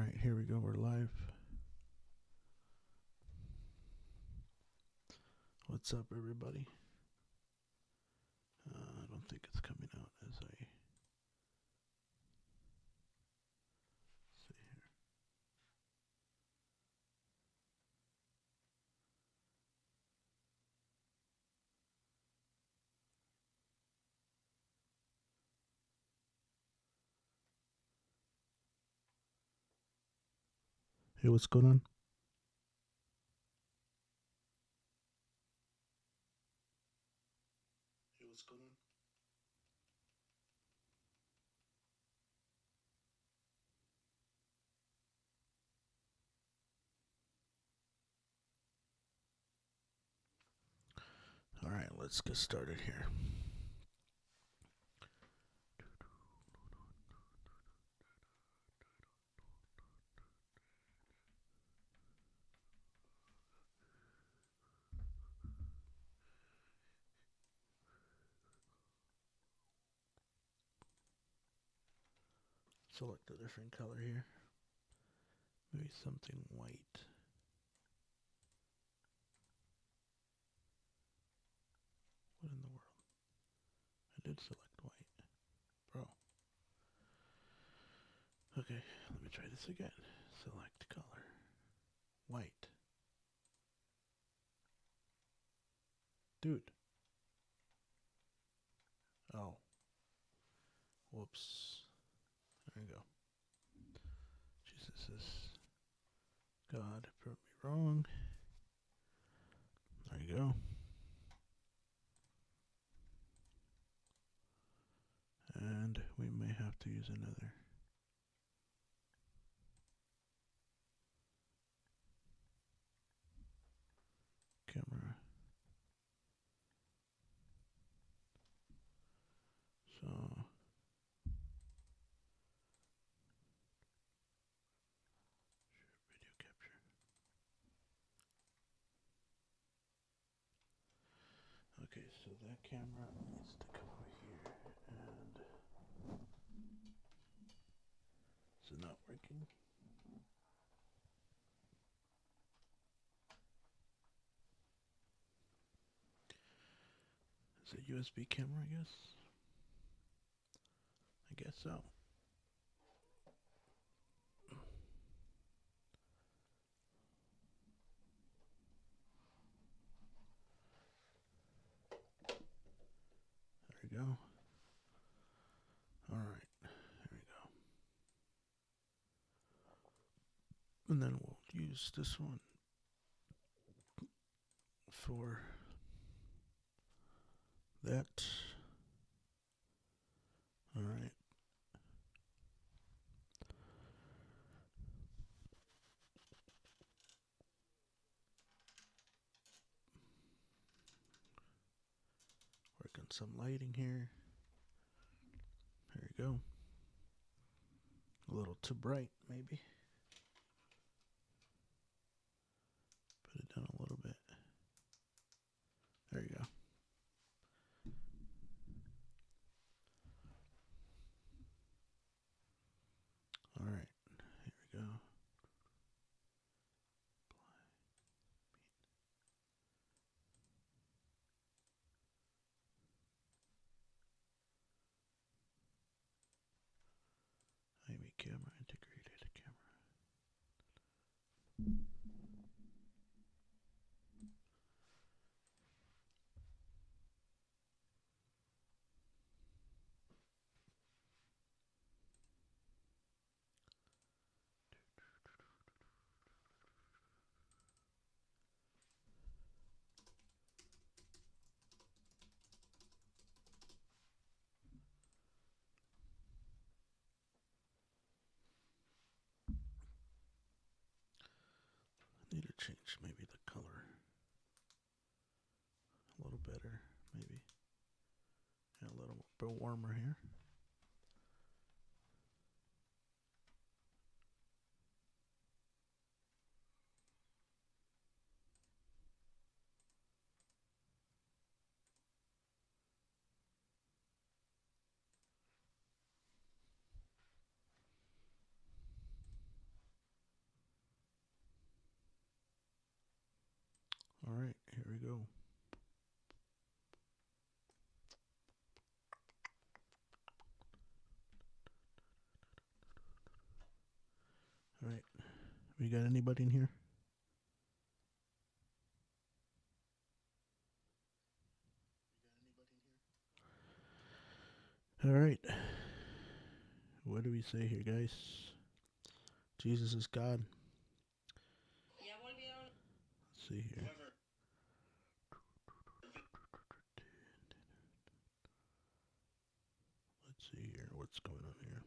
Alright, here we go, we're live. What's up, everybody? I don't think it's coming out as I see here. Hey, what's going on? Hey, what's going on? Alright, let's get started here. Select a different color here. Maybe something white. What in the world? I did select white. Bro. Okay, let me try this again. Select color. White. Dude. Oh. Whoops. There you go. Jesus. God, proved me wrong. There you go. And we may have to use another camera. So video capture. Okay, so that camera needs to come over here, and is it not working? Is it USB camera, I guess? I guess so. There we go. Alright, here we go. And then we'll use this one for that. Alright. Work on some lighting here. There you go. A little too bright, maybe. Put it down a little bit. There you go. Alright, here we go. IME camera, integrated camera. I need to change maybe the color a little better, maybe. Yeah, a little bit warmer here. we go. All right. We got anybody in here? All right. What do we say here, guys? Jesus is God. Let's see here. Let's see here. What's going on here?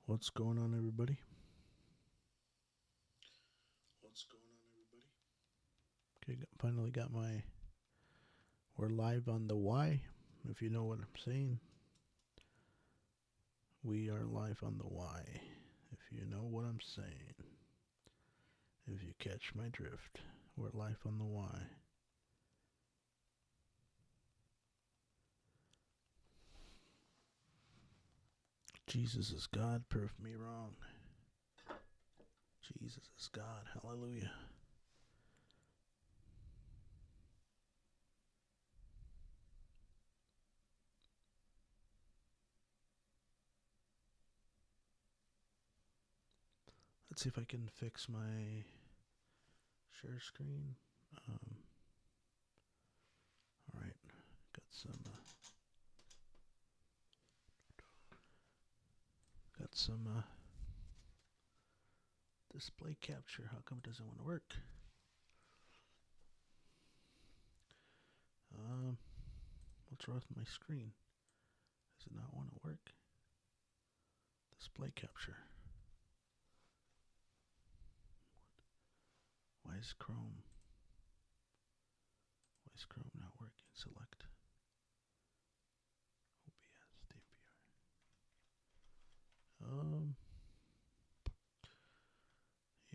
What's going on, everybody? What's going on, everybody? Okay, finally got my. We're live on the Y. If you know what I'm saying, we are live on the Y. If you know what I'm saying, if you catch my drift, we're live on the Y. Jesus is God, prove me wrong. Jesus is God, hallelujah. Let's see if I can fix my share screen. All right, got some display capture. How come it doesn't want to work? What's wrong with my screen? Does it not want to work? Display capture. Why is Chrome not working? Select OBS DVR.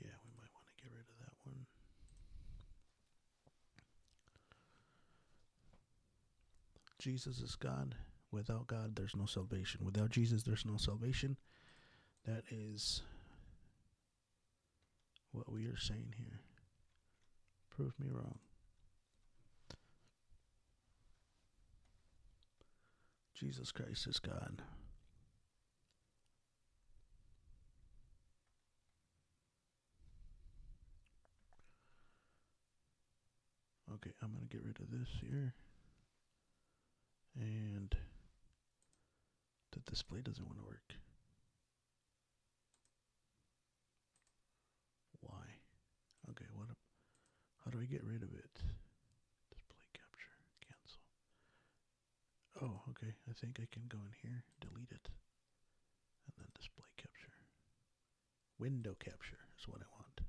Yeah, we might want to get rid of that one. Jesus is God. Without God, there's no salvation. Without Jesus, there's no salvation. That is what we are saying here. Prove me wrong. Jesus Christ is God. Okay, I'm going to get rid of this here. And the display doesn't want to work. Why? Okay, how do I get rid of it? Display capture, cancel. Oh, okay, I think I can go in here, delete it, and then display capture. Window capture is what I want.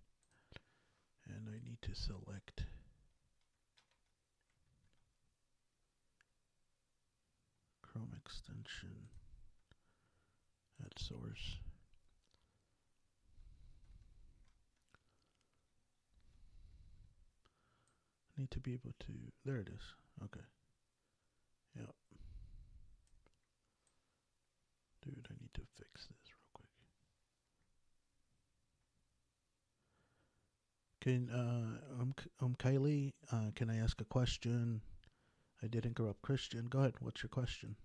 And I need to select Chrome extension at source. I need to be able to, there it is. Okay. Yep. Dude, I need to fix this real quick. Kylie, can I ask a question? I did interrupt Christian. Go ahead. What's your question?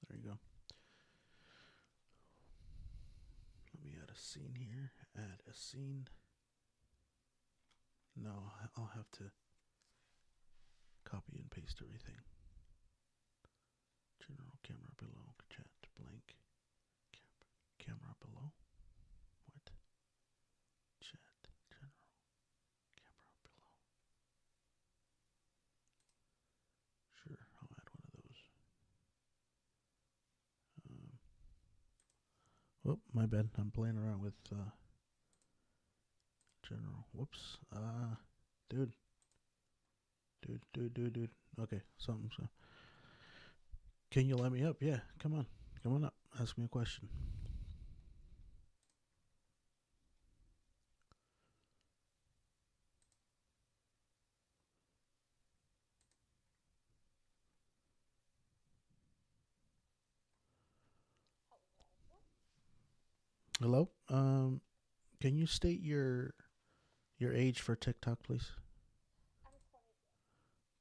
There you go. Let me add a scene here. Add a scene. No, I'll have to copy and paste everything. General camera below. Chat blank. Camera below. What? Chat. General. Camera below. Sure, I'll add one of those. Oh, my bad. I'm playing around with general. Whoops. Dude. Okay, something. So. Can you let me up? Yeah, come on. Come on up. Ask me a question. Hello. Can you state your age for TikTok, please?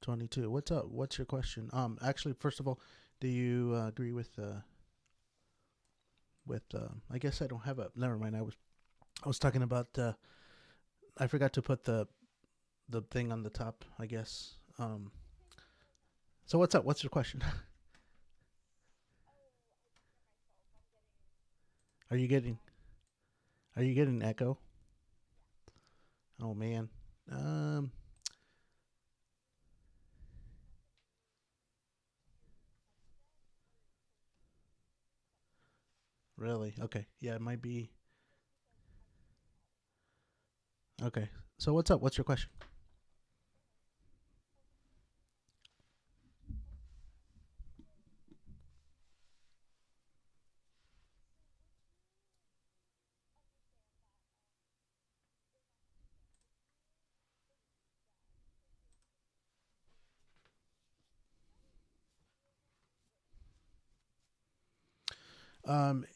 22. What's up? What's your question? Actually, first of all, do you agree with? I guess I don't have a. Never mind. I was talking about. I forgot to put the thing on the top. I guess. So what's up? What's your question? Are you getting Are you getting echo? Oh man. Um. Really? Okay. Yeah. It might be. Okay. So what's up? What's your question?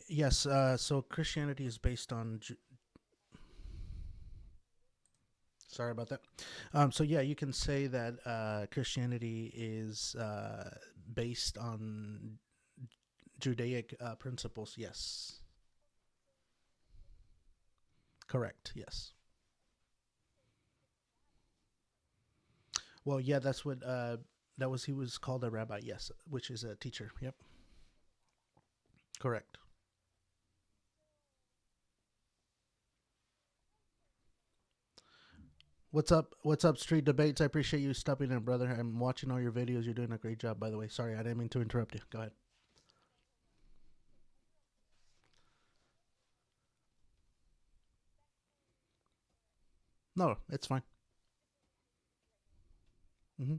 Yes. So Christianity is based on. Sorry about that. So yeah, you can say that Christianity is based on Judaic principles. Yes, correct. Yes. Well, yeah, that's what that was. He was called a rabbi. Yes, which is a teacher. Yep, correct. What's up? What's up, Street Debates? I appreciate you stopping in, brother. I'm watching all your videos. You're doing a great job, by the way. Sorry, I didn't mean to interrupt you. Go ahead. No, it's fine. Hmm.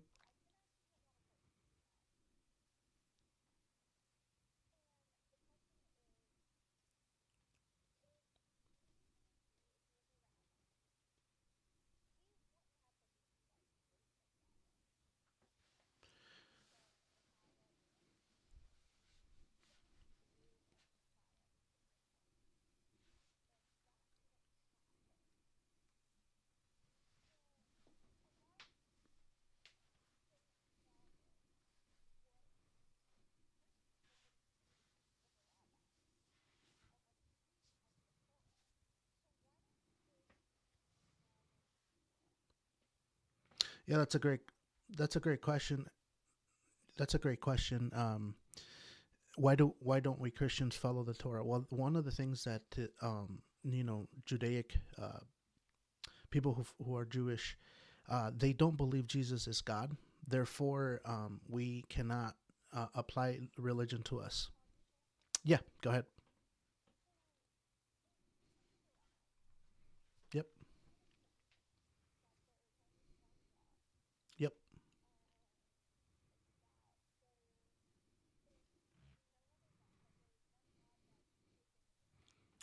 Yeah, that's a great question. That's a great question. Why don't we Christians follow the Torah? Well, one of the things that Judaic people who are Jewish, they don't believe Jesus is God. Therefore, we cannot apply religion to us. Yeah, go ahead. Yep, yep,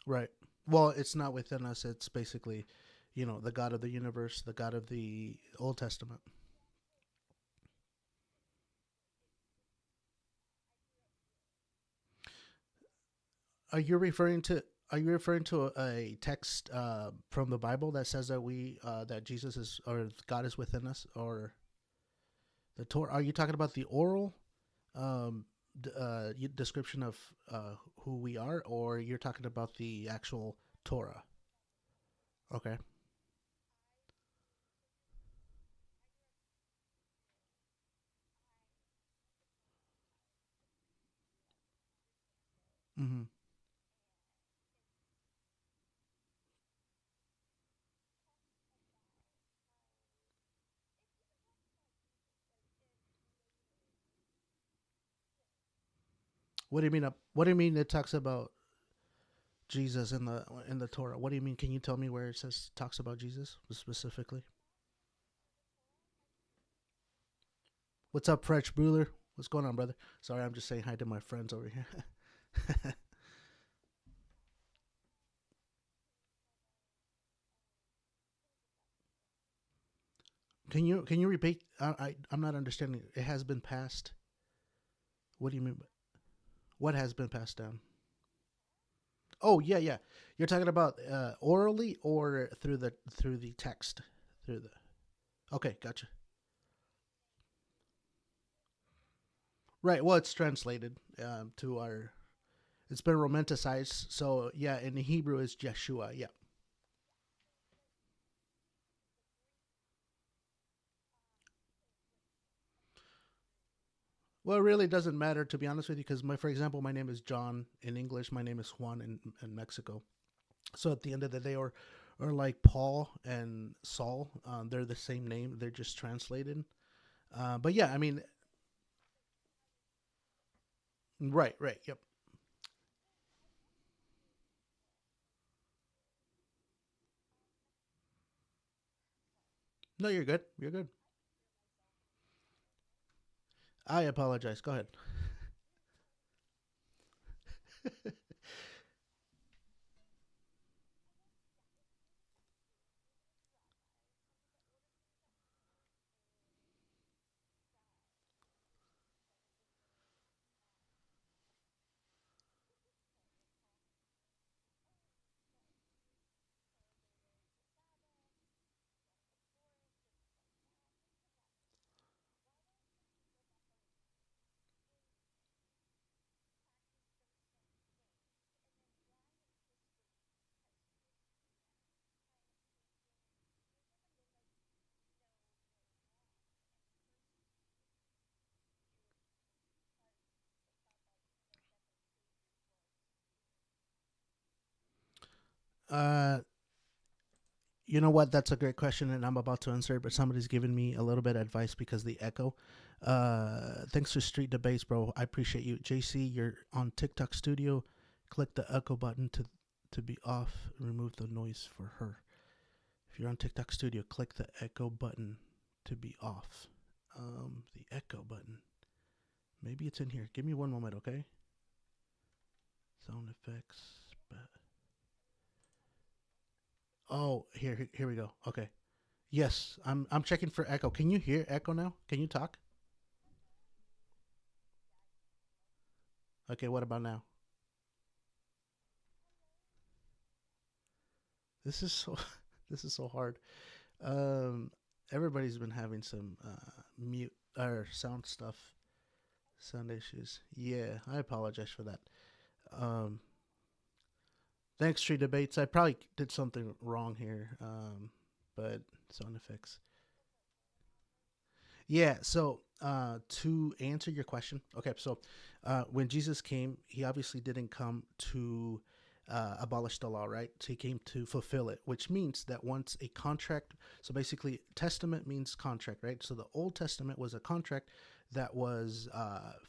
right. Well, it's not within us. It's basically, the God of the universe, the God of the Old Testament. Are you referring to? Are you referring to a text from the Bible that says that Jesus is or God is within us, or the Torah? Are you talking about the oral um, description of who we are, or you're talking about the actual Torah? Okay. Hmm. What do you mean? What do you mean? It talks about Jesus in the Torah. What do you mean? Can you tell me where it says talks about Jesus specifically? What's up, French Bueller? What's going on, brother? Sorry, I'm just saying hi to my friends over here. Can you repeat? I'm not understanding. It has been passed. What do you mean? What has been passed down? Oh yeah, yeah. You're talking about orally or through the text through the. Okay, gotcha. Right. Well, it's translated to our. It's been romanticized. So yeah, in the Hebrew is Yeshua. Yeah. Well, it really doesn't matter to be honest with you, because for example, my name is John in English. My name is Juan in Mexico. So at the end of the day, or like Paul and Saul, they're the same name. They're just translated. But yeah, I mean, right, right, yep. No, you're good. You're good. I apologize. Go ahead. Uh, you know what? That's a great question, and I'm about to answer it. But somebody's giving me a little bit of advice because the echo. Thanks for Street Debates, bro. I appreciate you, JC. You're on TikTok Studio. Click the echo button to be off. Remove the noise for her. If you're on TikTok Studio, click the echo button to be off. The echo button. Maybe it's in here. Give me one moment, okay? Sound effects. Oh, here we go. Okay. Yes, I'm checking for echo. Can you hear echo now? Can you talk? Okay, what about now? This is so this is so hard. Um Everybody's been having some mute or sound stuff, sound issues. Yeah, I apologize for that. Um Thanks, Tree Debates. I probably did something wrong here. But sound effects. Yeah, so to answer your question, okay, so when Jesus came, he obviously didn't come to abolish the law, right? So he came to fulfill it, which means that once a contract, so basically, testament means contract, right? So the Old Testament was a contract that was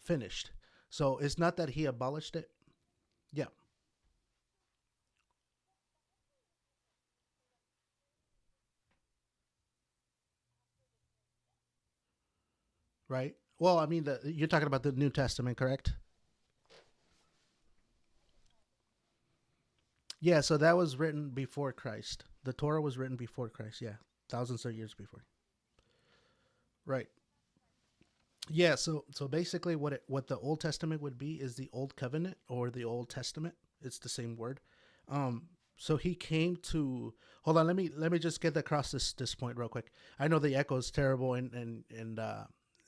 finished. So it's not that he abolished it. Yeah, right. Well, I mean, you're talking about the New Testament, correct? Yeah, so that was written before Christ. The Torah was written before Christ. Yeah, thousands of years before. Right. Yeah. So basically, what the Old Testament would be is the Old Covenant or the Old Testament. It's the same word. Um. So he came to. Hold on. Let me just get across this point real quick. I know the echo is terrible and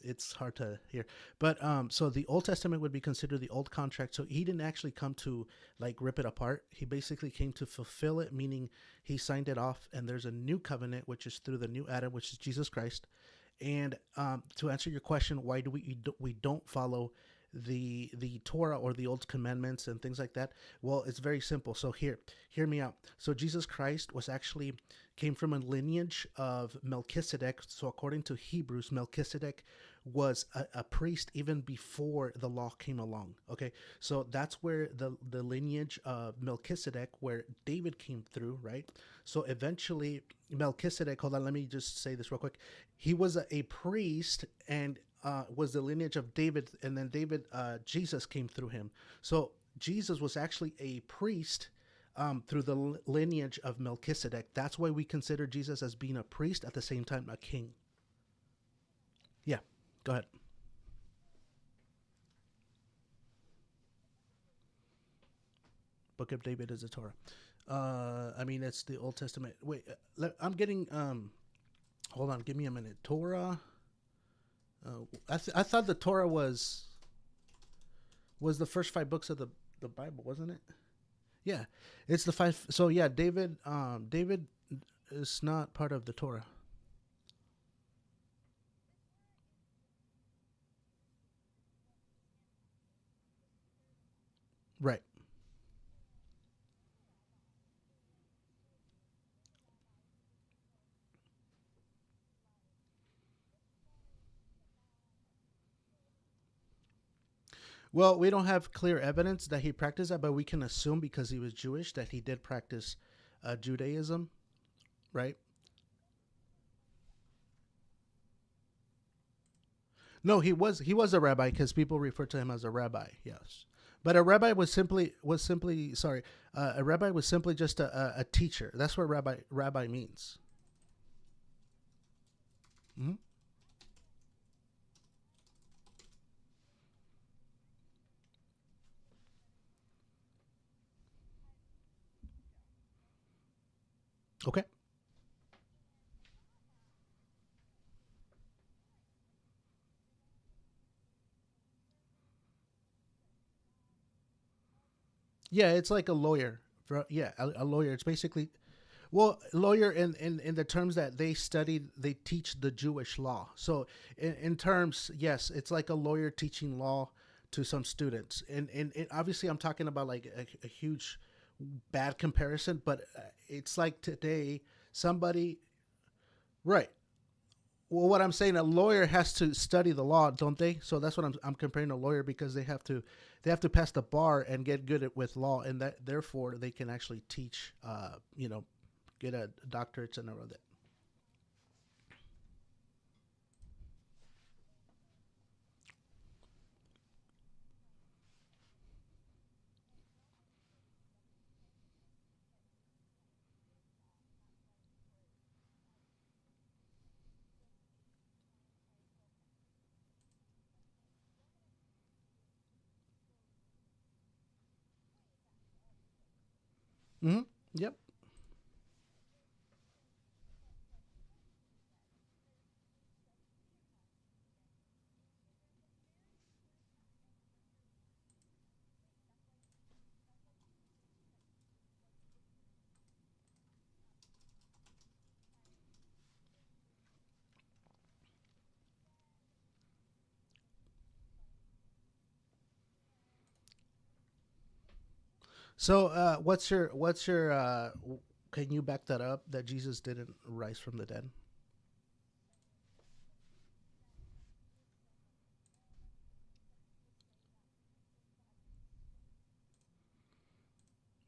it's hard to hear. But so the Old Testament would be considered the old contract. So he didn't actually come to like rip it apart. He basically came to fulfill it, meaning he signed it off. And there's a new covenant, which is through the new Adam, which is Jesus Christ. And to answer your question, why do we don't follow the Torah or the old commandments and things like that? Well, it's very simple. So hear me out. So Jesus Christ was actually came from a lineage of Melchizedek. So according to Hebrews, Melchizedek was a priest even before the law came along. Okay, so that's where the lineage of Melchizedek, where David came through, right? So eventually, Melchizedek. Hold on, let me just say this real quick. He was a priest and was the lineage of David, and then Jesus came through him. So Jesus was actually a priest through the lineage of Melchizedek. That's why we consider Jesus as being a priest at the same time a king. Yeah, go ahead. Book of David is the Torah. I mean, it's the Old Testament. Wait, I'm getting. Hold on, give me a minute. Torah. I thought the Torah was the first five books of the Bible, wasn't it? Yeah, it's the five. So yeah, David is not part of the Torah. Right. Well, we don't have clear evidence that he practiced that, but we can assume because he was Jewish that he did practice Judaism, right? No, he was a rabbi because people refer to him as a rabbi. Yes, but a rabbi was simply sorry. A rabbi was simply just a teacher. That's what rabbi means. Hmm. Okay. Yeah, it's like a lawyer. Yeah, a lawyer. It's basically well, lawyer in the terms that they studied, they teach the Jewish law. So in terms, yes, it's like a lawyer teaching law to some students. And obviously, I'm talking about like a huge bad comparison, but it's like today somebody right. Well, what I'm saying, a lawyer has to study the law, don't they? So that's what I'm comparing a lawyer because they have to pass the bar and get good with law, and that therefore they can actually teach, get a doctorate and all of that. Mm-hmm. Yep. So, can you back that up that Jesus didn't rise from the dead?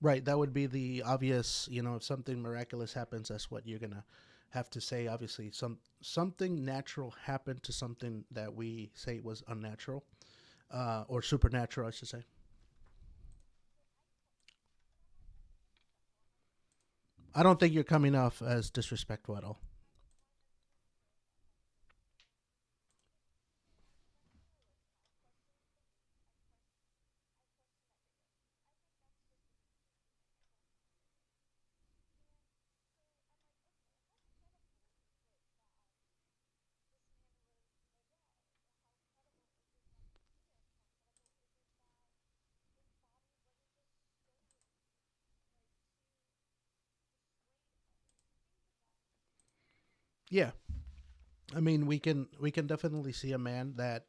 Right. That would be the obvious. If something miraculous happens, that's what you're gonna have to say. Obviously, something natural happened to something that we say was unnatural, or supernatural, I should say. I don't think you're coming off as disrespectful at all. Yeah, I mean, we can definitely see a man that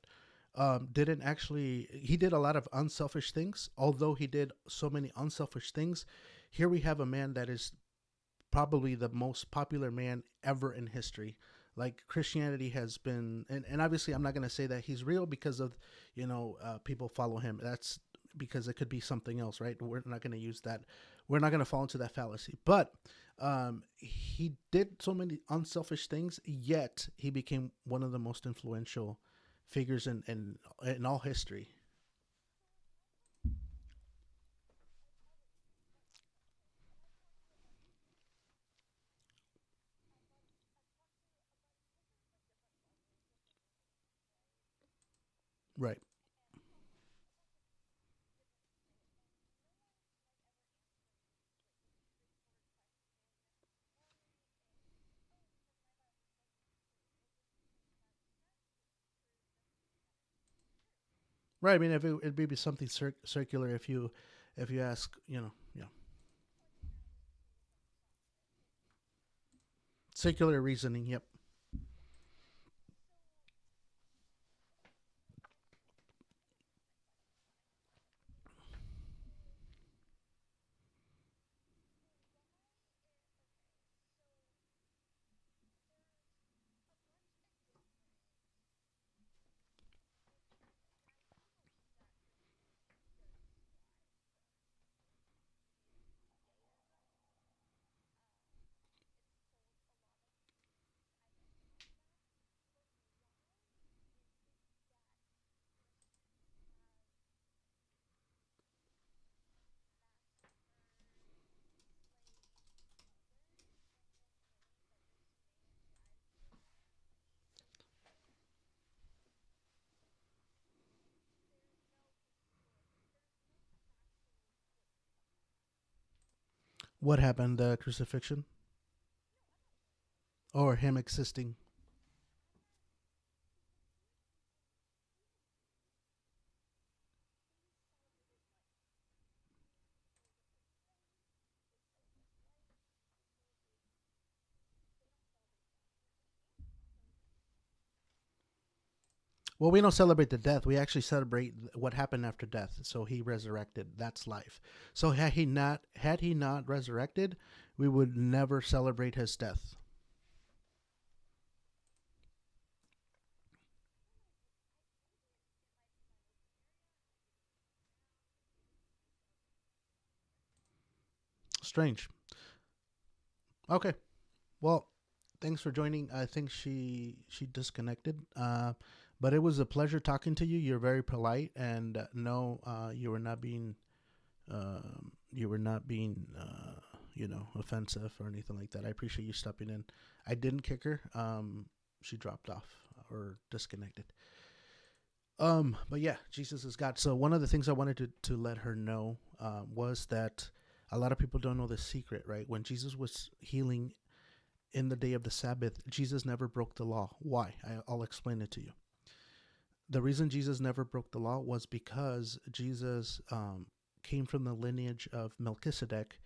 didn't actually. He did a lot of unselfish things. Although he did so many unselfish things, here we have a man that is probably the most popular man ever in history. Like Christianity has been, and obviously I'm not going to say that he's real because of, people follow him. That's because it could be something else, right? We're not going to use that. We're not going to fall into that fallacy. But he did so many unselfish things, yet he became one of the most influential figures in all history. Right. Right. I mean, if it'd be something circular, if you ask, yeah, circular reasoning. Yep. What happened? The crucifixion or him existing? Well, we don't celebrate the death. We actually celebrate what happened after death. So he resurrected. That's life. So had he not resurrected, we would never celebrate his death. Strange. Okay. Well, thanks for joining. I think she disconnected. But it was a pleasure talking to you. You're very polite, and no, you were not being offensive or anything like that. I appreciate you stepping in. I didn't kick her. She dropped off or disconnected. But yeah, Jesus is God. So one of the things I wanted to let her know was that a lot of people don't know the secret, right? When Jesus was healing in the day of the Sabbath, Jesus never broke the law. Why? I'll explain it to you. The reason Jesus never broke the law was because Jesus came from the lineage of Melchizedek,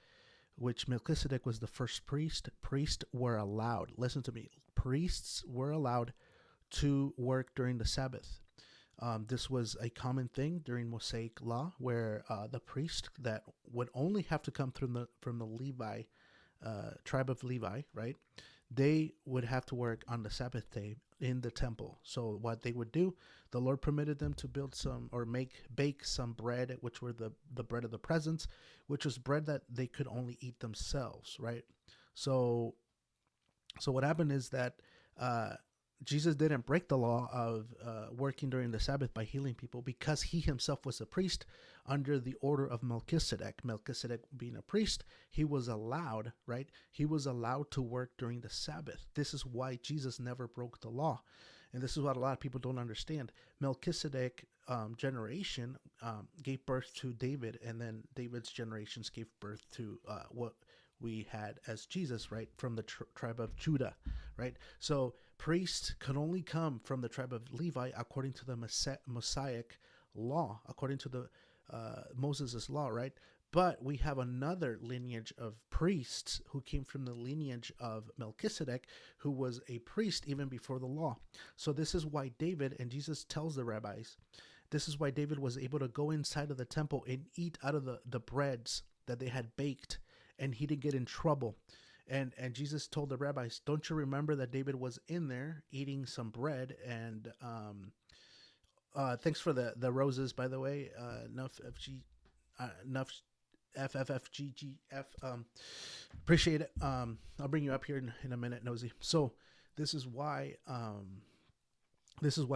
which Melchizedek was the first priest. Priests were allowed, listen to me, priests were allowed to work during the Sabbath. This was a common thing during Mosaic law, where the priest that would only have to come from the Levi tribe of Levi, right? They would have to work on the Sabbath day in the temple. So what they would do, the Lord permitted them to build some or bake some bread, which were the bread of the presence, which was bread that they could only eat themselves, right? So what happened is that uh, Jesus didn't break the law of working during the Sabbath by healing people because he himself was a priest under the order of Melchizedek. Melchizedek being a priest, he was allowed, right? He was allowed to work during the Sabbath. This is why Jesus never broke the law. And this is what a lot of people don't understand. Melchizedek generation gave birth to David, and then David's generations gave birth to what we had as Jesus, right, from the tribe of Judah, right? So priests could only come from the tribe of Levi according to the Mosaic law, according to the Moses' law, right? But we have another lineage of priests who came from the lineage of Melchizedek, who was a priest even before the law. So this is why David, and Jesus tells the rabbis, this is why David was able to go inside of the temple and eat out of the breads that they had baked, and he didn't get in trouble. And Jesus told the rabbis, "Don't you remember that David was in there eating some bread?" And thanks for the roses, by the way. Enough FG, enough FFFGGF. Appreciate it. I'll bring you up here in a minute, Nosy. So this is why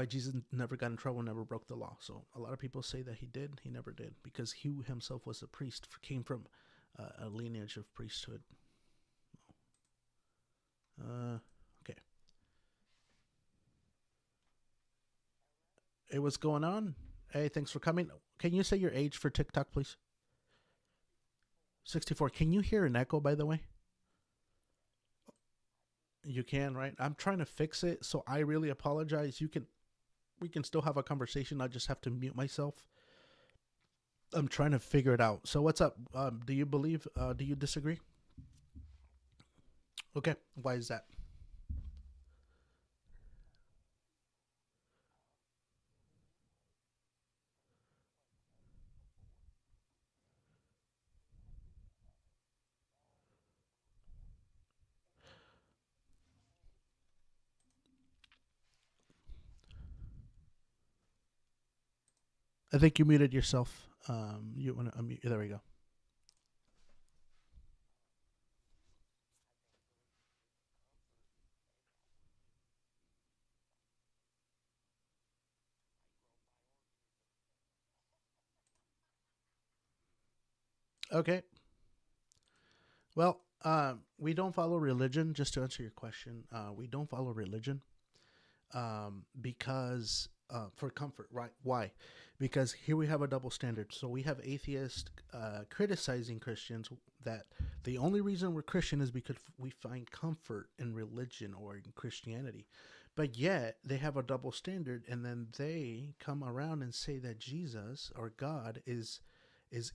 Jesus never got in trouble, never broke the law. So a lot of people say that he did. He never did because he himself was a priest, came from a lineage of priesthood. Okay. Hey, what's going on? Hey, thanks for coming. Can you say your age for TikTok, please? 64. Can you hear an echo, by the way? You can, right? I'm trying to fix it, so I really apologize. You can. we can still have a conversation. I just have to mute myself. I'm trying to figure it out. So what's up? Do you believe? Do you disagree? Okay. Why is that? I think you muted yourself. You want to unmute? There we go. Okay. Well, we don't follow religion. Just to answer your question, we don't follow religion because for comfort, right? Why? Because here we have a double standard. So we have atheists criticizing Christians that the only reason we're Christian is because we find comfort in religion or in Christianity. But yet they have a double standard, and then they come around and say that Jesus or God is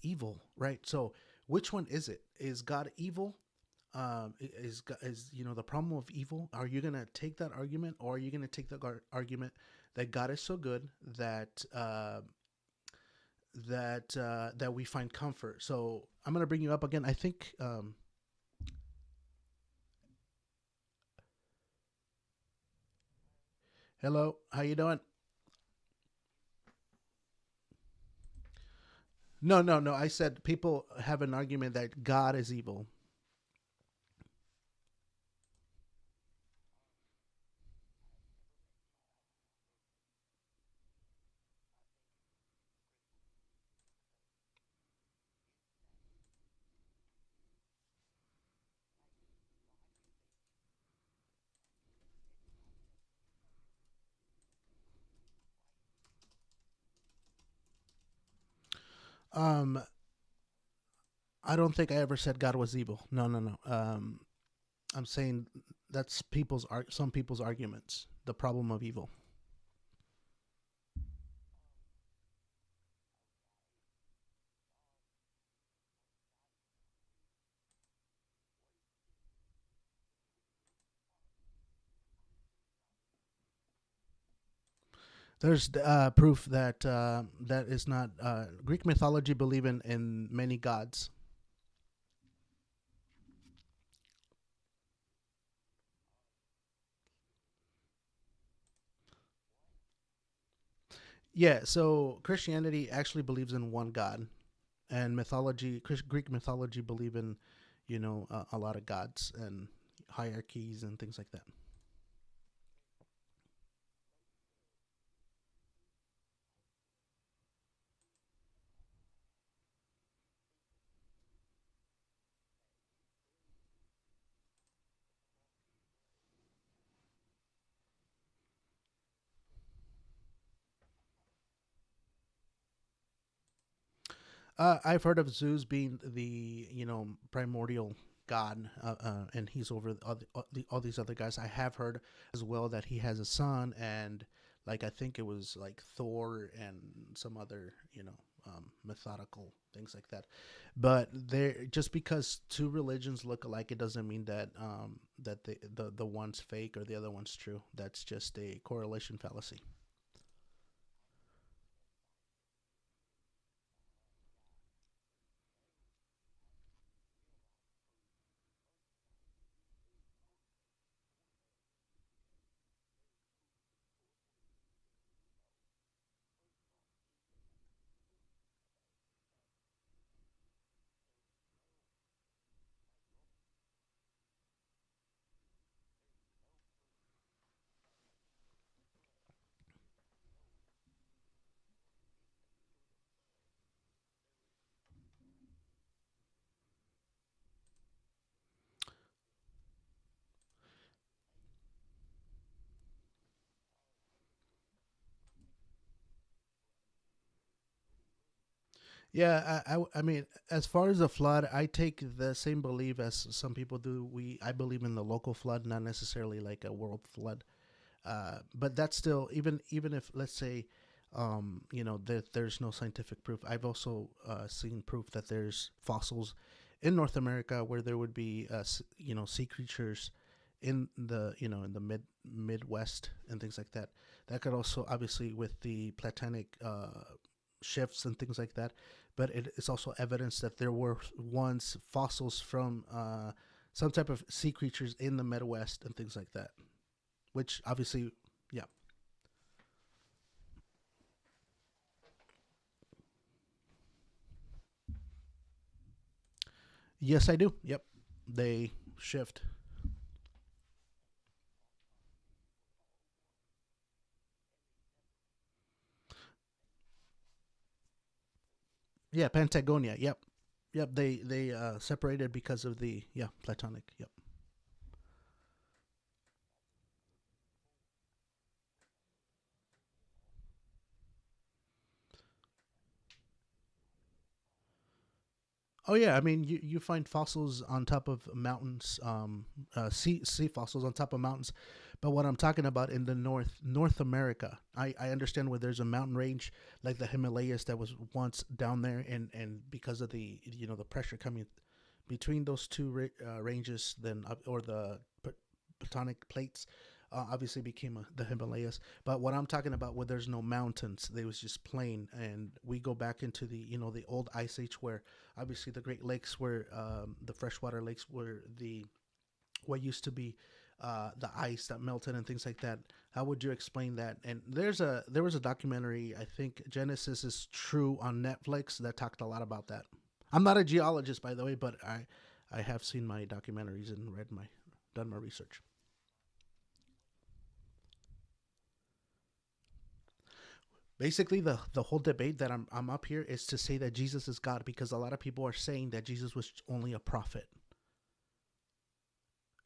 evil, right? So which one is it? Is God evil? Is the problem of evil? Are you gonna take that argument, or are you gonna take the argument that God is so good that that we find comfort? So I'm gonna bring you up again. I think. Hello, how you doing? No, no, no. I said people have an argument that God is evil. Um, I don't think I ever said God was evil. No, no, no. I'm saying that's some people's arguments. The problem of evil. There's proof that that is not Greek mythology believe in many gods. Yeah, so Christianity actually believes in one God, and Greek mythology believe in, a lot of gods and hierarchies and things like that. I've heard of Zeus being the primordial god, and he's over all these other guys. I have heard as well that he has a son, and like I think it was like Thor and some other methodical things like that. But there, just because two religions look alike, it doesn't mean that that the one's fake or the other one's true. That's just a correlation fallacy. Yeah, I mean, as far as the flood, I take the same belief as some people do. I believe in the local flood, not necessarily like a world flood. But that's still, even if, let's say, there's no scientific proof. I've also seen proof that there's fossils in North America where there would be sea creatures in the in the Midwest and things like that. That could also, obviously, with the platonic shifts and things like that, but it's also evidence that there were once fossils from some type of sea creatures in the Midwest and things like that, which obviously, yeah. Yes, I do. Yep. They shift. Yeah, Patagonia. Yep. Yep, they separated because of the, yeah, platonic. Yep. Oh yeah, I mean, you find fossils on top of mountains, sea fossils on top of mountains. But what I'm talking about in the North America, I understand where there's a mountain range like the Himalayas that was once down there, and because of the the pressure coming between those two ranges, then or the tectonic plates, obviously became the Himalayas. But what I'm talking about, where there's no mountains, there was just plain, and we go back into the the old ice age, where obviously the Great Lakes were the freshwater lakes were the what used to be the ice that melted and things like that. How would you explain that? And there was a documentary, I think Genesis is True, on Netflix, that talked a lot about that. I'm not a geologist, by the way, but I have seen my documentaries and read my done my research. Basically, the whole debate that I'm up here is to say that Jesus is God, because a lot of people are saying that Jesus was only a prophet,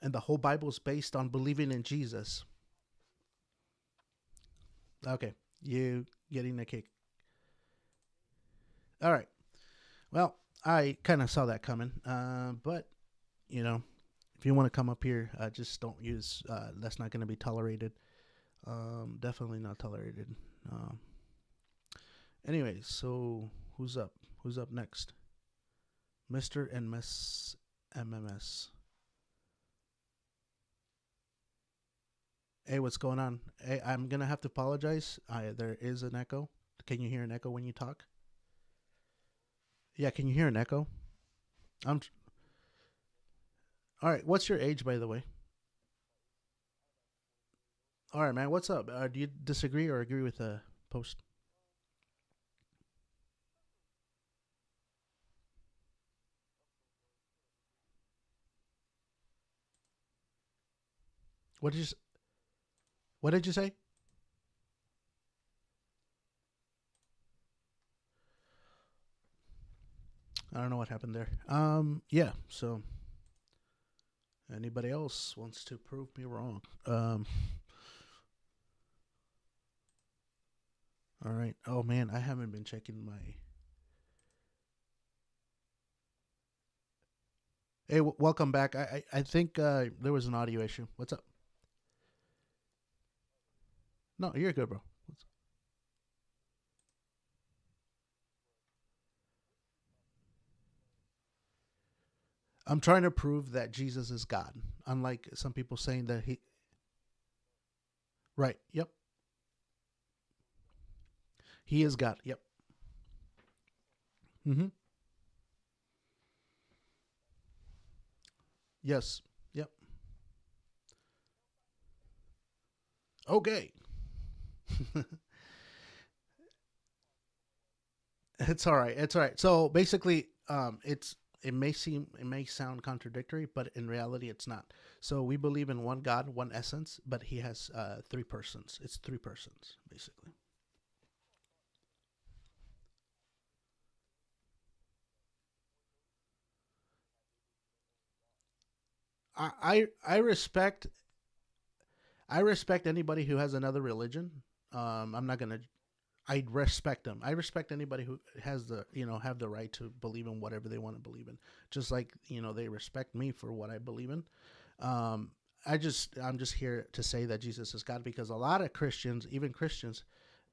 and the whole Bible is based on believing in Jesus. Okay, you getting the cake. All right. Well, I kind of saw that coming, but you know, if you want to come up here, just don't use. That's not going to be tolerated. Definitely not tolerated. Um, Anyways, so who's up? Who's up next? Mister and Miss MMS. Hey, what's going on? Hey, I'm gonna have to apologize. There is an echo. Can you hear an echo when you talk? Yeah, can you hear an echo? I'm all right. What's your age, by the way? All right, man. What's up? Do you disagree or agree with the post? What did you What did you say? I don't know what happened there. Yeah. So anybody else wants to prove me wrong? All right. Oh man, I haven't been checking my. Hey, welcome back. I think there was an audio issue. What's up? No, you're good, bro. I'm trying to prove that Jesus is God. Unlike some people saying that he. Right. Yep. He is God. Yep. Mm-hmm. Yes. Yep. Okay. It's all right. It's all right. So basically, it may sound contradictory, but in reality, it's not. So we believe in one God, one essence, but He has three persons. It's three persons, basically. I respect anybody who has another religion. I'm not gonna. I respect them. I respect anybody who has the have the right to believe in whatever they want to believe in. Just like they respect me for what I believe in. Um, I'm just here to say that Jesus is God, because a lot of Christians, even Christians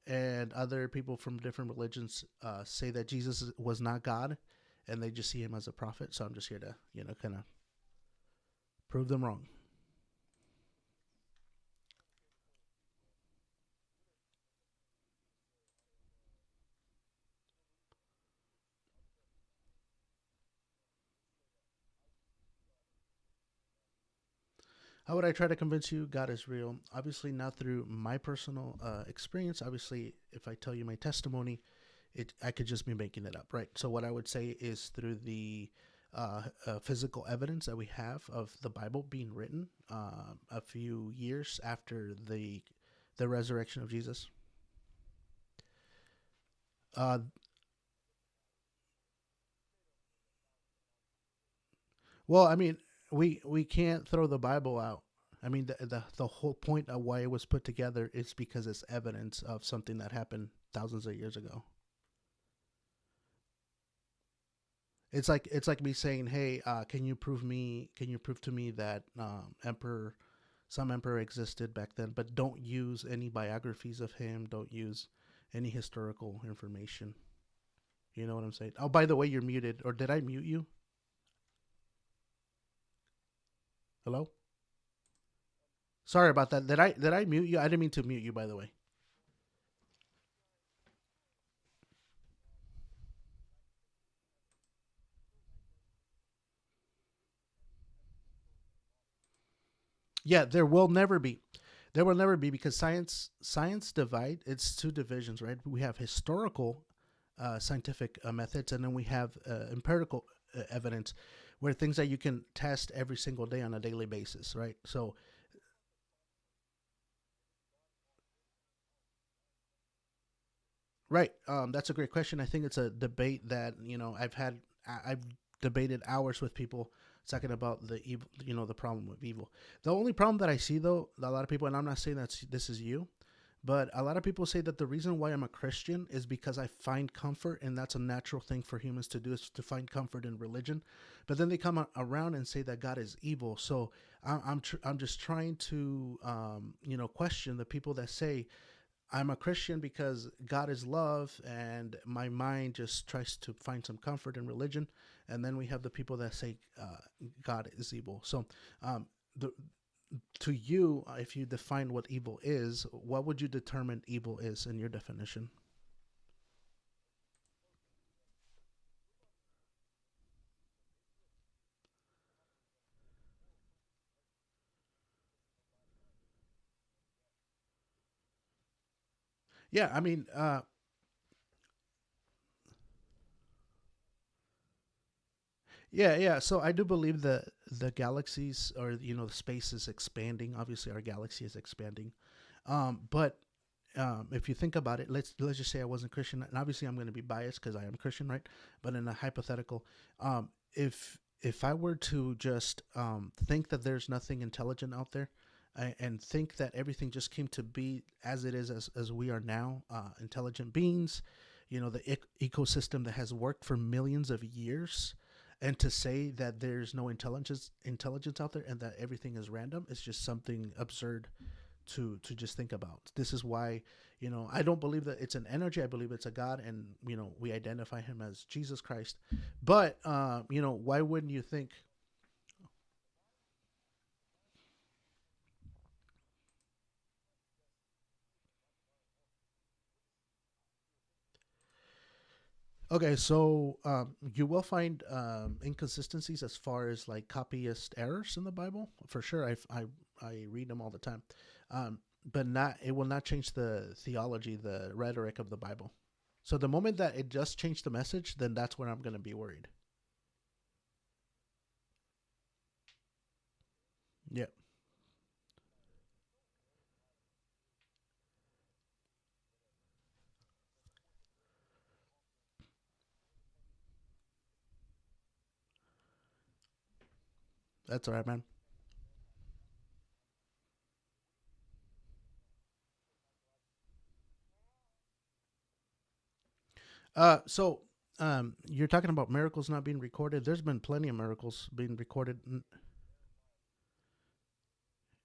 and other people from different religions, say that Jesus was not God, and they just see him as a prophet. So I'm just here to, kind of prove them wrong. How would I try to convince you God is real? Obviously, not through my personal experience. Obviously, if I tell you my testimony, I could just be making it up, right? So what I would say is through the physical evidence that we have of the Bible being written a few years after the resurrection of Jesus. Uh, well, I mean, we can't throw the Bible out. I mean, the whole point of why it was put together is because it's evidence of something that happened thousands of years ago. It's like me saying, "Hey, Can you prove to me that some emperor existed back then?" But don't use any biographies of him. Don't use any historical information. You know what I'm saying? Oh, by the way, you're muted. Or did I mute you? Hello. Sorry about that. Did I mute you? I didn't mean to mute you. By the way. Yeah, there will never be. There will never be, because science divide. It's two divisions, right? We have historical scientific methods, and then we have empirical evidence, where things that you can test every single day on a daily basis, right? So, right, that's a great question. I think it's a debate that I've debated hours with people talking about the evil, the problem of evil. The only problem that I see, though, a lot of people, and I'm not saying that this is you, but a lot of people say that the reason why I'm a Christian is because I find comfort, and that's a natural thing for humans to do, is to find comfort in religion. But then they come around and say that God is evil. So I'm just trying to question the people that say I'm a Christian because God is love, and my mind just tries to find some comfort in religion. And then we have the people that say God is evil. So, the, to you, if you define what evil is, what would you determine evil is in your definition? Yeah, I mean, yeah, yeah. So I do believe that the galaxies, or the space is expanding. Obviously, our galaxy is expanding. But if you think about it, let's just say I wasn't Christian, and obviously I'm going to be biased because I am Christian, right? But in a hypothetical, if I were to just think that there's nothing intelligent out there, and think that everything just came to be as it is, as we are now, intelligent beings, the ecosystem that has worked for millions of years, and to say that there's no intelligence out there, and that everything is random, is just something absurd to just think about. This is why, I don't believe that it's an energy. I believe it's a God, and we identify him as Jesus Christ. But why wouldn't you think? Okay, so you will find inconsistencies as far as like copyist errors in the Bible, for sure. I read them all the time, but not it will not change the theology, the rhetoric of the Bible. So the moment that it does change the message, then that's when I'm going to be worried. Yeah, that's all right, man. So you're talking about miracles not being recorded. There's been plenty of miracles being recorded.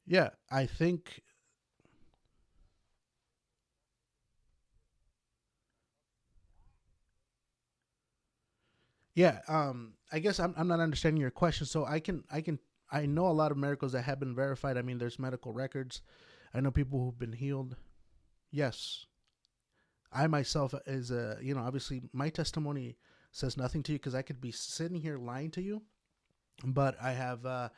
Yeah, I think. Yeah, I guess I'm not understanding your question. So I know a lot of miracles that have been verified. I mean, there's medical records. I know people who've been healed. Yes, I myself is a, obviously my testimony says nothing to you because I could be sitting here lying to you, but I have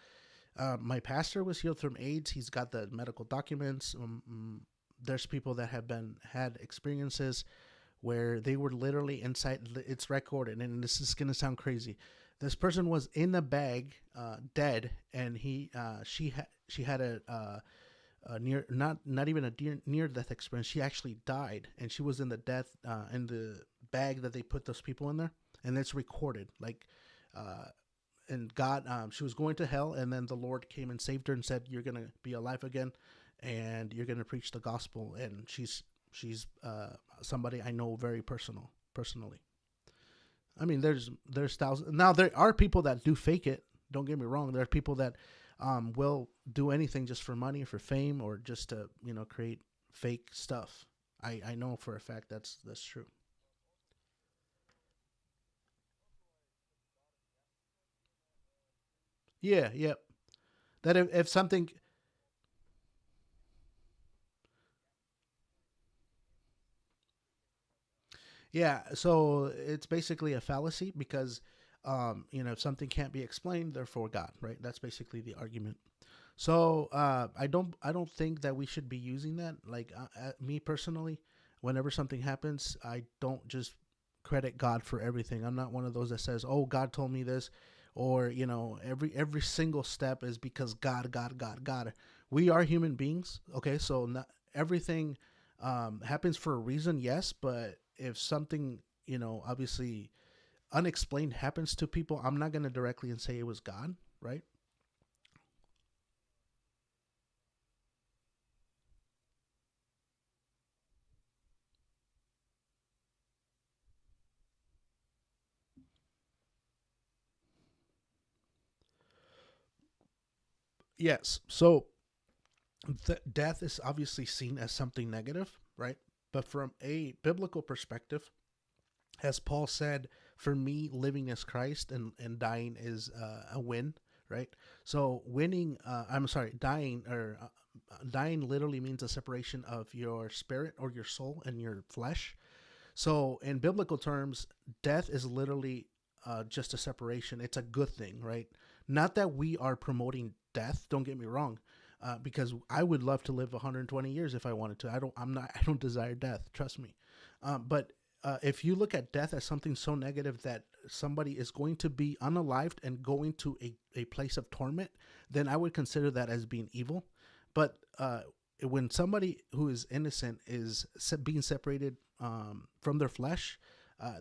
my pastor was healed from AIDS. He's got the medical documents. There's people that have been had experiences where they were literally inside. It's recorded, and this is gonna sound crazy. This person was in the bag, dead, and she had a near not even a near death experience. She actually died, and she was in the death in the bag that they put those people in there, and it's recorded. Like, uh, and God, she was going to hell, and then the Lord came and saved her and said, "You're gonna be alive again, and you're gonna preach the gospel." And she's somebody I know very personally. I mean, there's thousands now. There are people that do fake it. Don't get me wrong. There are people that will do anything just for money, for fame, or just to create fake stuff. I know for a fact that's true. Yeah, yeah. That if something, yeah. So it's basically a fallacy because, if something can't be explained, therefore God, right? That's basically the argument. So I don't think that we should be using that. Like me personally, whenever something happens, I don't just credit God for everything. I'm not one of those that says, "Oh, God told me this," or every single step is because God, God, God, God. We are human beings, okay? So not everything happens for a reason, yes. But if something obviously unexplained happens to people, I'm not gonna directly and say it was God, right? Yes. So death is obviously seen as something negative, right? But from a biblical perspective, as Paul said, for me, living is Christ and dying is a win, right? So I'm sorry, dying literally means a separation of your spirit or your soul and your flesh. So in biblical terms, death is literally just a separation. It's a good thing, right? Not that we are promoting death. Don't get me wrong, because I would love to live 120 years if I wanted to. I don't. I'm not. I don't desire death. Trust me. But if you look at death as something so negative that somebody is going to be unalived and going to a place of torment, then I would consider that as being evil. But when somebody who is innocent is being separated from their flesh,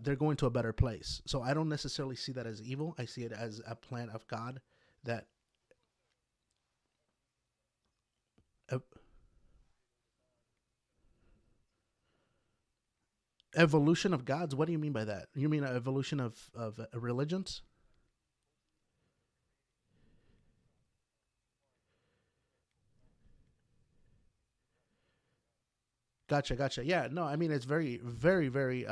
they're going to a better place. So I don't necessarily see that as evil. I see it as a plan of God that uh, evolution of gods. What do you mean by that? You mean evolution of religions? Gotcha, gotcha. Yeah, no, I mean it's very, very, very.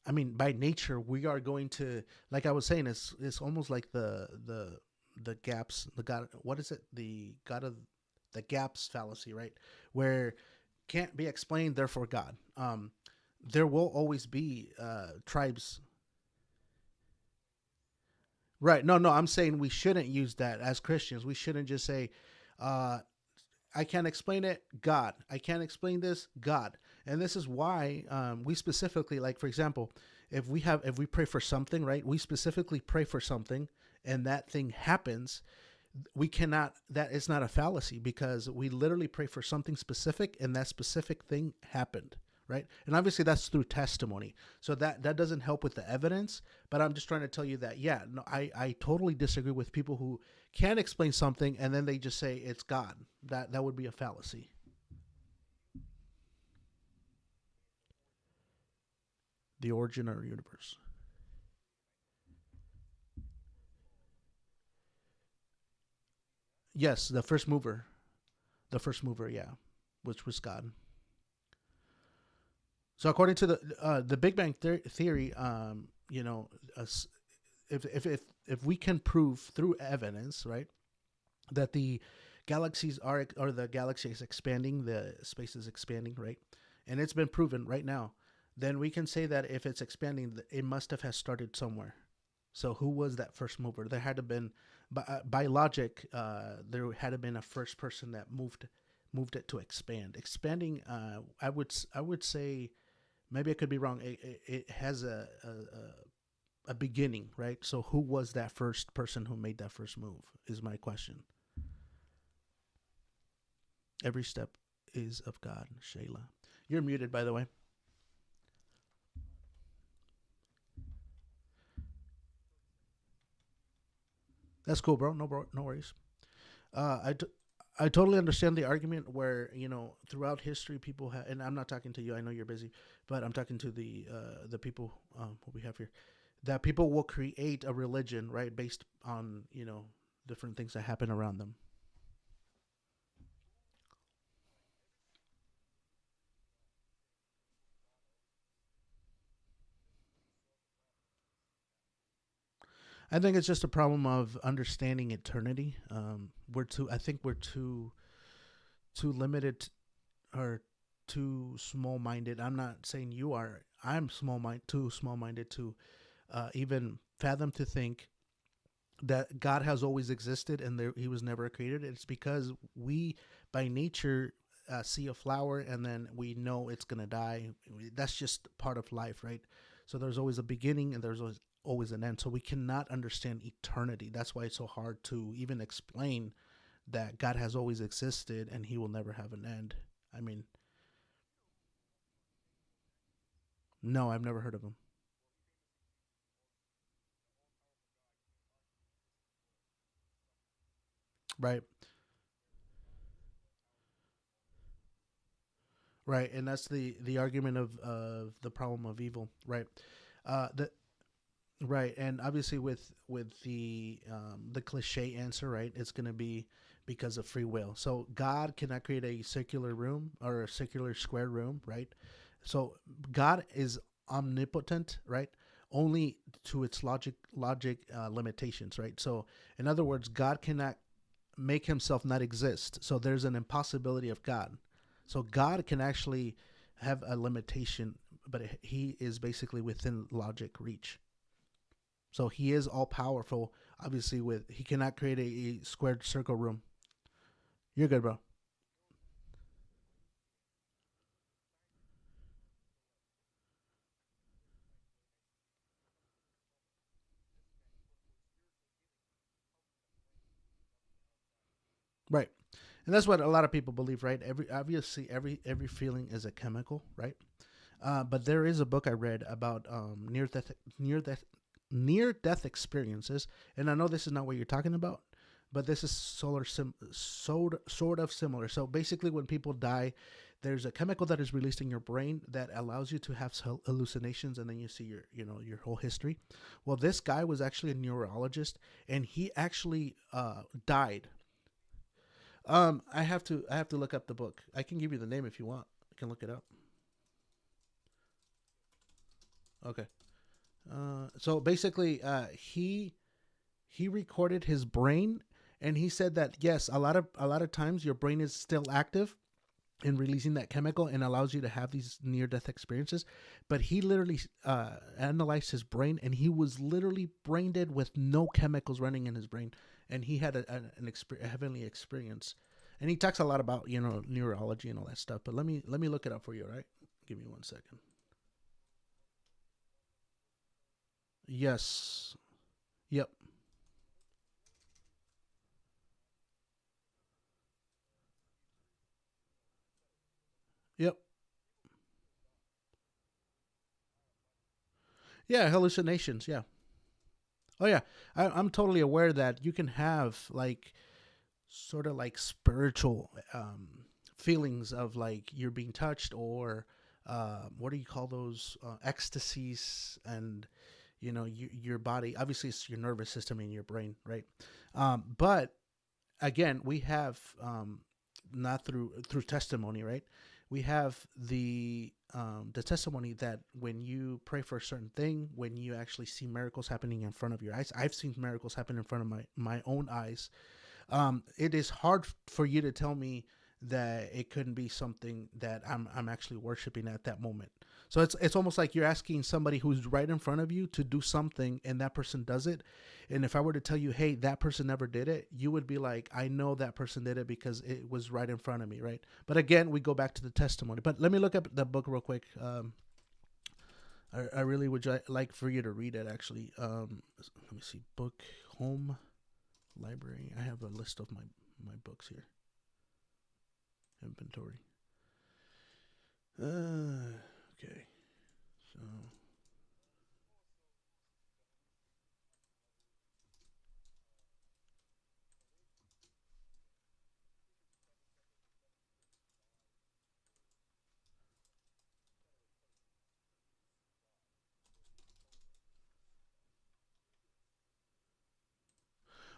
I mean, by nature, we are going to, like I was saying, it's almost like the gaps. The God, what is it? The God of the gaps fallacy, right? Where can't be explained, therefore God. There will always be tribes. Right. No, no, I'm saying we shouldn't use that as Christians. We shouldn't just say, uh, I can't explain it, God. I can't explain this, God. And this is why we specifically, like, for example, if we pray for something, right? We specifically pray for something and that thing happens, we cannot, that is not a fallacy because we literally pray for something specific and that specific thing happened, right? And obviously that's through testimony, so that doesn't help with the evidence. But I'm just trying to tell you that, yeah, no, I totally disagree with people who can explain something and then they just say it's God. That would be a fallacy. The origin of our universe. Yes, the first mover, yeah, which was God. So according to the Big Bang theory, you know, if we can prove through evidence, right, that the galaxies are or the galaxy is expanding, the space is expanding, right, and it's been proven right now, then we can say that if it's expanding, it must have has started somewhere. So who was that first mover? There had to been, by logic, there had to been a first person that moved it to expand. Expanding, I would say, maybe I could be wrong. It has a beginning, right? So who was that first person who made that first move? Is my question. Every step is of God, Shayla. You're muted, by the way. That's cool, bro. No worries. I totally understand the argument where throughout history people have, and I'm not talking to you. I know you're busy, but I'm talking to the people who we have here. That people will create a religion, right, based on different things that happen around them. I think it's just a problem of understanding eternity. We're too. I think we're too limited or too small minded. I'm not saying you are. I'm too small minded to even fathom to think that God has always existed and He was never created. It's because we, by nature, see a flower and then we know it's gonna die. That's just part of life, right? So there's always a beginning and there's always an end. So we cannot understand eternity. That's why it's so hard to even explain that God has always existed and He will never have an end. I mean, no, I've never heard of him. Right, right, and that's the argument of the problem of evil, right? The Right, and obviously with the cliche answer, right? It's going to be because of free will. So God cannot create a circular room or a circular square room, right? So God is omnipotent, right? Only to its logic limitations, right? So in other words, God cannot make himself not exist. So there's an impossibility of God. So God can actually have a limitation, but he is basically within logic reach. So he is all powerful. Obviously, with he cannot create a squared circle room. You're good, bro. Right, and that's what a lot of people believe, right? Every feeling is a chemical, right? But there is a book I read about near death experiences, and I know this is not what you're talking about, but this is sort of similar. So basically, when people die, there's a chemical that is released in your brain that allows you to have hallucinations, and then you see your whole history. Well, this guy was actually a neurologist, and he actually died. I have to look up the book. I can give you the name if you want. I can look it up. Okay. So basically, he recorded his brain, and he said that yes, a lot of times your brain is still active in releasing that chemical and allows you to have these near death experiences. But he literally analyzed his brain, and he was literally brain dead with no chemicals running in his brain, and he had a heavenly experience. And he talks a lot about neurology and all that stuff. But let me look it up for you. All right, give me 1 second. Yes. Yep. Yep. Yeah, hallucinations. Yeah. Oh yeah, I'm totally aware that you can have like sort of like spiritual feelings of like you're being touched or what do you call those ecstasies and your body. Obviously, it's your nervous system and your brain, right? But again, we have not through testimony, right? We have the testimony that when you pray for a certain thing, when you actually see miracles happening in front of your eyes. I've seen miracles happen in front of my own eyes. It is hard for you to tell me that it couldn't be something that I'm actually worshiping at that moment. So it's almost like you're asking somebody who's right in front of you to do something, and that person does it. And if I were to tell you, hey, that person never did it, you would be like, I know that person did it because it was right in front of me, right? But again, we go back to the testimony. But let me look up the book real quick. I really would like for you to read it, actually. Let me see. Book, home, library. I have a list of my books here. Inventory. Okay. So,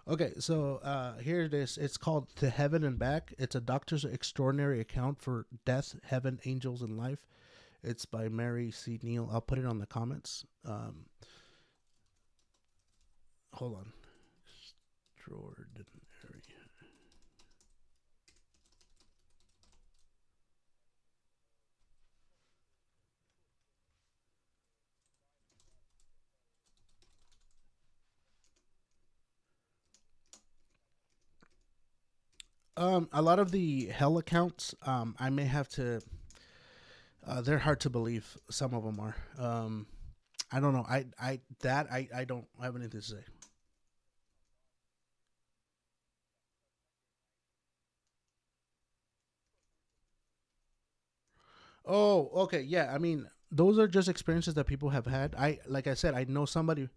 okay, so here it is. It's called To Heaven and Back. It's a doctor's extraordinary account for death, heaven, angels, and life. It's by Mary C. Neal. I'll put it on the comments. Hold on. Extraordinary. A lot of the hell accounts, I may have to. They're hard to believe. Some of them are. I don't know. I don't have anything to say. Oh, okay, yeah. I mean, those are just experiences that people have had. Like I said, I know somebody.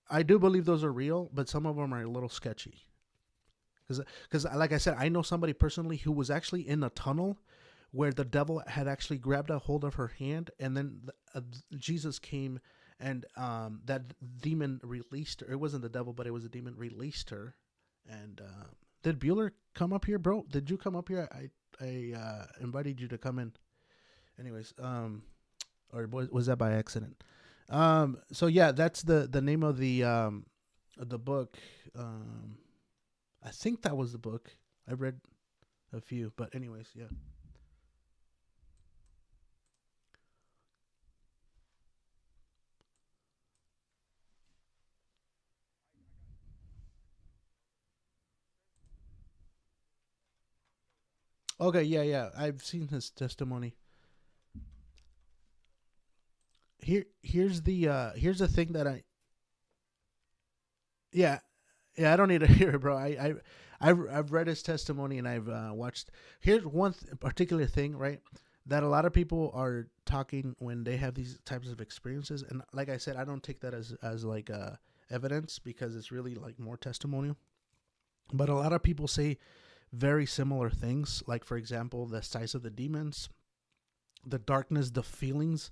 I do believe those are real, but some of them are a little sketchy. Because, like I said, I know somebody personally who was actually in a tunnel where the devil had actually grabbed a hold of her hand, and then Jesus came, and that demon released her. It wasn't the devil, but it was a demon released her. And did Bueller come up here, bro? Did you come up here? I invited you to come in. Anyways, or was that by accident? So yeah, that's the name of the book. I think that was the book. I read a few, but anyways, yeah. Okay, yeah, yeah. I've seen his testimony. Here's the thing that I yeah yeah I don't need to hear it, bro. I've read his testimony and I've watched. Here's one particular thing, right? That a lot of people are talking when they have these types of experiences, and like I said, I don't take that as like evidence because it's really like more testimonial. But a lot of people say very similar things, like for example, the size of the demons, the darkness, the feelings,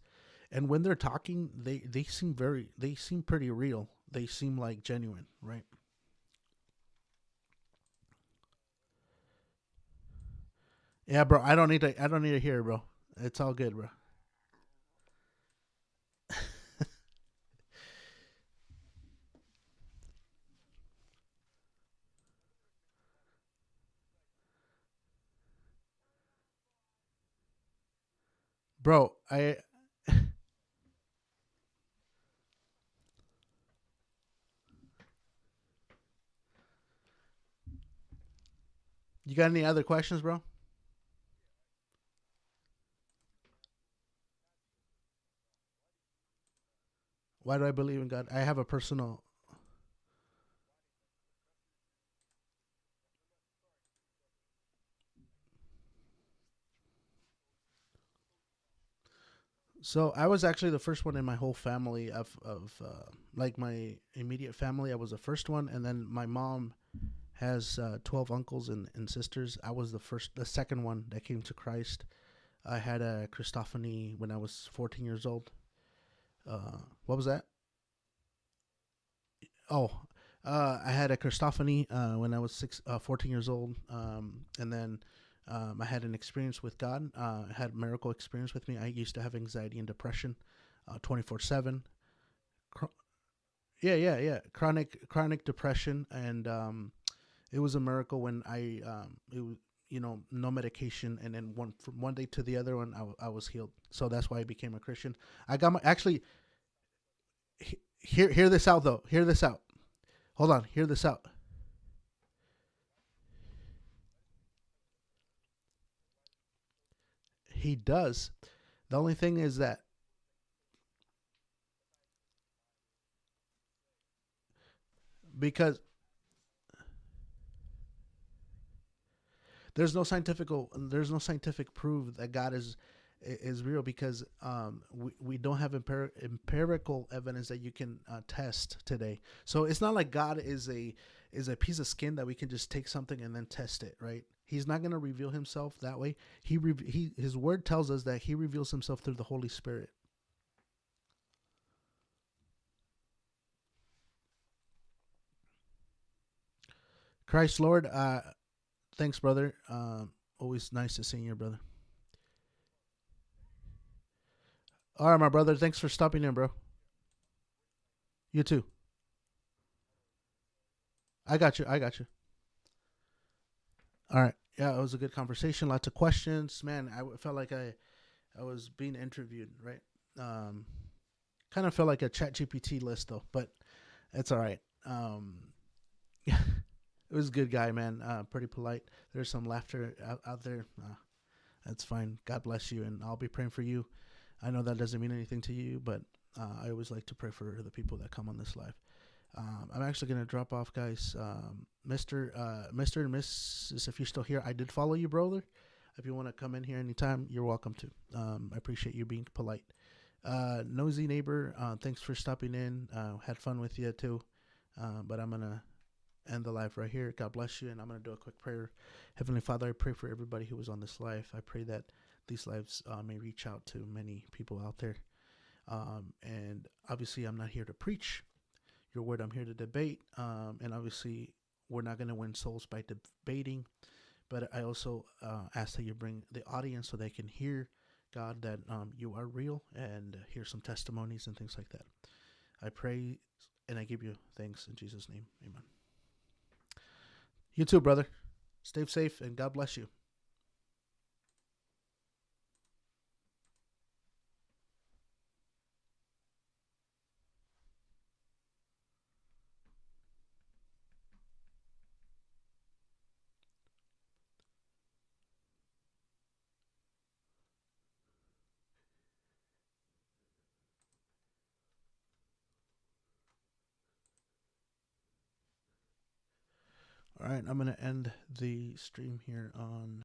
and when they're talking, they seem pretty real. They seem like genuine, right? Yeah, bro. I don't need to hear it, bro. It's all good, bro. Bro, I you got any other questions, bro? Why do I believe in God? I have a personal. So I was actually the first one in my whole family of like my immediate family. I was the first one, and then my mom has 12 uncles and sisters. I was the second one that came to Christ. I had a Christophany when I was 14 years old. What was that? Oh, I had a Christophany when I was 14 years old, and then I had an experience with God. I had a miracle experience with me. I used to have anxiety and depression, 24/7. Yeah, yeah, yeah. Chronic depression, and it was a miracle when it was, no medication, and then from one day to the other one, I was healed. So that's why I became a Christian. I got my actually hear this out though. Hear this out. Hold on. Hear this out. He does. The only thing is that because there's no scientific proof that God is real, because we don't have empirical evidence that you can test today. So it's not like God is a piece of skin that we can just take something and then test it, right? He's not going to reveal himself that way. His word tells us that he reveals himself through the Holy Spirit. Christ Lord, thanks, brother. Always nice to see you, brother. All right, my brother. Thanks for stopping in, bro. You too. I got you. I got you. All right. Yeah, it was a good conversation. Lots of questions. Man, I felt like I was being interviewed, right? Um, Kind of felt like a chat GPT list, though, but it's all right. It was a good guy, man. Pretty polite. There's some laughter out there. That's fine. God bless you, and I'll be praying for you. I know that doesn't mean anything to you, but I always like to pray for the people that come on this live. I'm actually gonna drop off, guys. Mister and Mrs. If you're still here, I did follow you, brother. If you want to come in here anytime, you're welcome to. I appreciate you being polite. Nosy neighbor, thanks for stopping in. Had fun with you too. But I'm gonna end the live right here. God bless you, and I'm gonna do a quick prayer. Heavenly Father, I pray for everybody who was on this live. I pray that these lives may reach out to many people out there. And obviously, I'm not here to preach your word. I'm here to debate. And obviously, we're not going to win souls by debating. But I also ask that you bring the audience so they can hear, God, that you are real, and hear some testimonies and things like that. I pray and I give you thanks in Jesus' name. Amen. You too, brother. Stay safe and God bless you. All right, I'm going to end the stream here on